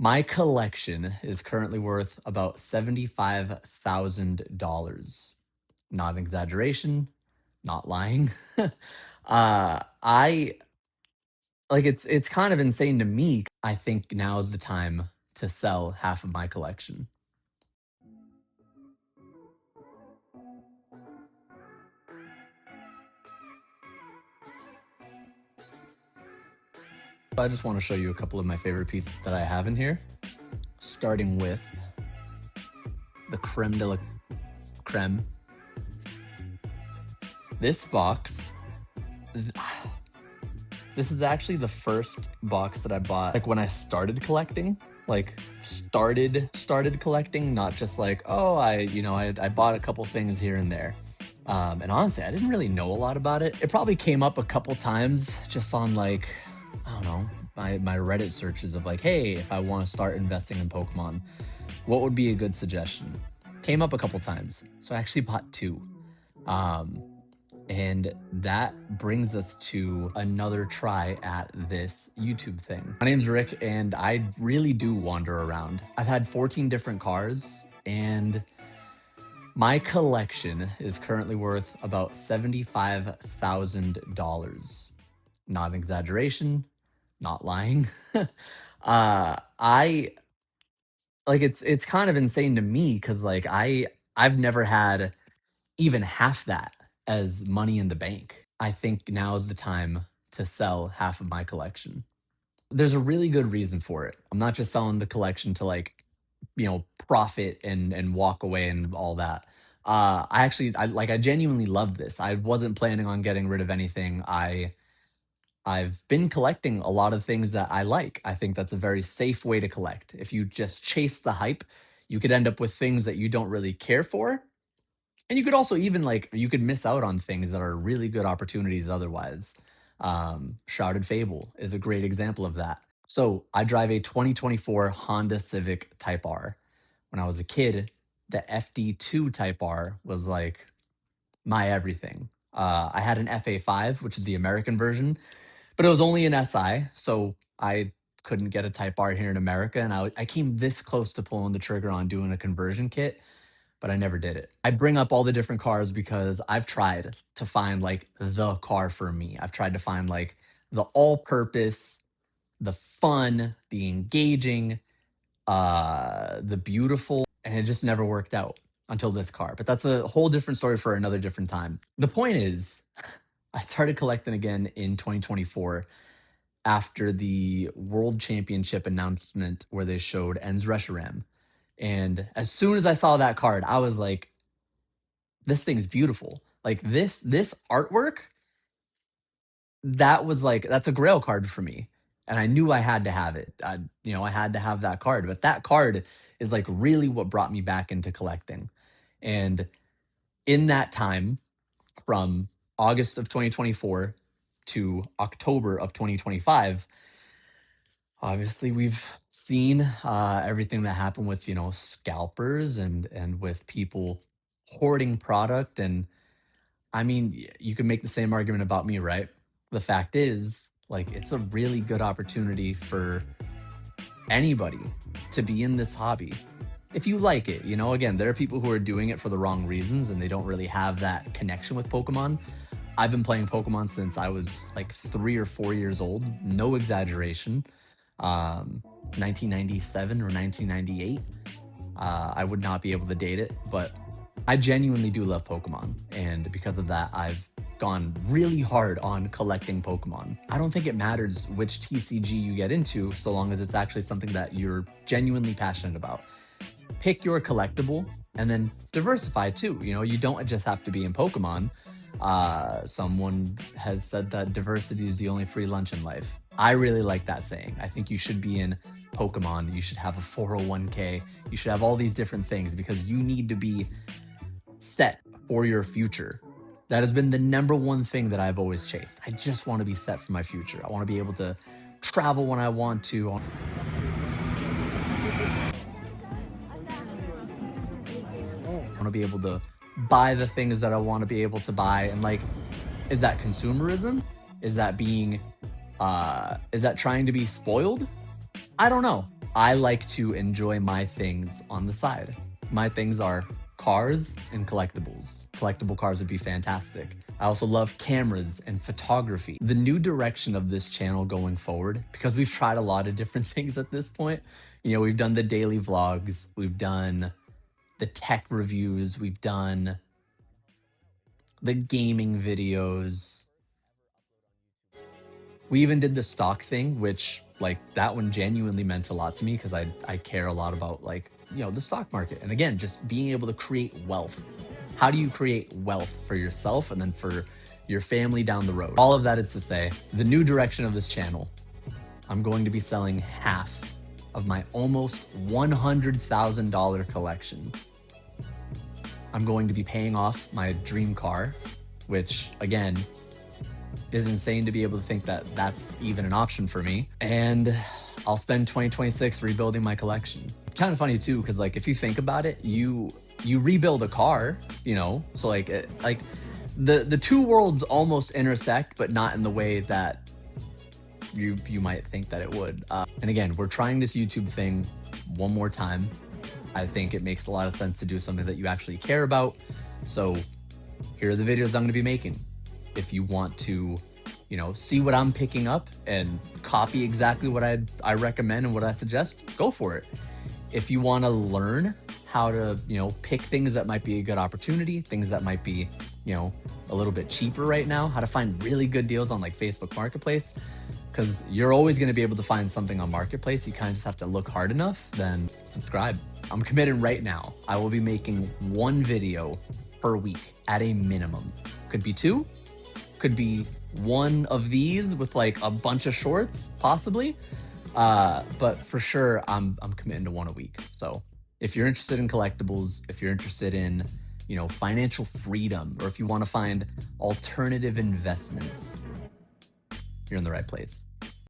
My collection is currently worth about $75,000. Not an exaggeration, not lying. I like it's kind of insane to me. I think now is the time to sell half of my collection. I just want to show you a couple of my favorite pieces that I have in here, starting with the creme de la creme. This box, this is actually the first box that I bought like when I started collecting. Like started collecting, not just like, oh, I bought a couple things here and there. And honestly, I didn't really know a lot about it. It probably came up a couple times just on like, I don't know, my Reddit searches of like, hey, if I want to start investing in Pokemon, what would be a good suggestion? Came up a couple times. So I actually bought two. Um, and that brings us to another try at this YouTube thing. My name's Rick, and I really do wander around. I've had 14 different cars, and my collection is currently worth about $75,000. Not an exaggeration, not lying. I like it's kind of insane to me because like I've never had even half that as money in the bank. I think now is the time to sell half of my collection. There's a really good reason for it. I'm not just selling the collection to like, profit and walk away and all that. I genuinely love this. I wasn't planning on getting rid of anything. I've been collecting a lot of things that I like. I think that's a very safe way to collect. If you just chase the hype, you could end up with things that you don't really care for, and you could also even like you could miss out on things that are really good opportunities otherwise. Shrouded Fable is a great example of that. So I drive a 2024 Honda Civic Type R. When I was a kid, the FD2 Type R was like my everything. I had an FA5, which is the American version, but it was only an SI, so I couldn't get a Type R here in America, and I came this close to pulling the trigger on doing a conversion kit, but I never did it. I bring up all the different cars because I've tried to find like the car for me. I've tried to find like the all-purpose, the fun, the engaging, the beautiful, and it just never worked out until this car. But that's a whole different story for another different time. The point is, I started collecting again in 2024 after the World Championship announcement where they showed Enz Reshiram. And as soon as I saw that card, I was like, this thing's beautiful. Like this artwork, that was like that's a grail card for me. And I knew I had to have it. I had to have that card. But that card is like really what brought me back into collecting. And in that time, from August of 2024 to October of 2025, obviously we've seen everything that happened with scalpers and with people hoarding product. And I mean, you can make the same argument about me, right? The fact is, like, it's a really good opportunity for anybody to be in this hobby if you like it. Again, there are people who are doing it for the wrong reasons and they don't really have that connection with Pokemon. I've been playing Pokemon since I was like 3 or 4 years old, no exaggeration. 1997 or 1998. I would not be able to date it, but I genuinely do love Pokemon, and because of that, I've gone really hard on collecting Pokemon. I don't think it matters which TCG you get into, so long as it's actually something that you're genuinely passionate about. Pick your collectible and then diversify too. You don't just have to be in Pokemon. Someone has said that diversity is the only free lunch in life. I really like that saying. I think you should be in Pokemon. You should have a 401k. You should have all these different things because you need to be set for your future. That has been the number one thing that I've always chased. I just want to be set for my future. I want to be able to travel when I want to. I want to be able to buy the things that I want to be able to buy. And like, is that consumerism? Is that trying to be spoiled? I don't know. I like to enjoy my things on the side. My things are cars and collectibles. Collectible cars would be fantastic. I also love cameras and photography. The new direction of this channel going forward, because we've tried a lot of different things at this point. You know, we've done the daily vlogs, we've done the tech reviews, we've done the gaming videos. We even did the stock thing, which like that one genuinely meant a lot to me because I care a lot about like, you know, the stock market. And again, just being able to create wealth. How do you create wealth for yourself and then for your family down the road? All of that is to say, the new direction of this channel, I'm going to be selling half of my almost $100,000 collection. I'm going to be paying off my dream car, which again, is insane to be able to think that that's even an option for me. And I'll spend 2026 rebuilding my collection. Kind of funny too, because like if you think about it, you rebuild a car, you know, so like the two worlds almost intersect, but not in the way that you might think that it would. And again, we're trying this YouTube thing one more time. I think it makes a lot of sense to do something that you actually care about. So here are the videos I'm going to be making. If you want to, you know, see what I'm picking up and copy exactly what I recommend and what I suggest, go for it. If you want to learn how to, you know, pick things that might be a good opportunity, things that might be, you know, a little bit cheaper right now, how to find really good deals on like Facebook Marketplace, because you're always going to be able to find something on Marketplace. You kind of just have to look hard enough, then subscribe. I'm committed right now. I will be making one video per week at a minimum. Could be two. Could be one of these with like a bunch of shorts, possibly. But for sure, I'm committing to one a week. So if you're interested in collectibles, if you're interested in, you know, financial freedom, or if you want to find alternative investments, you're in the right place.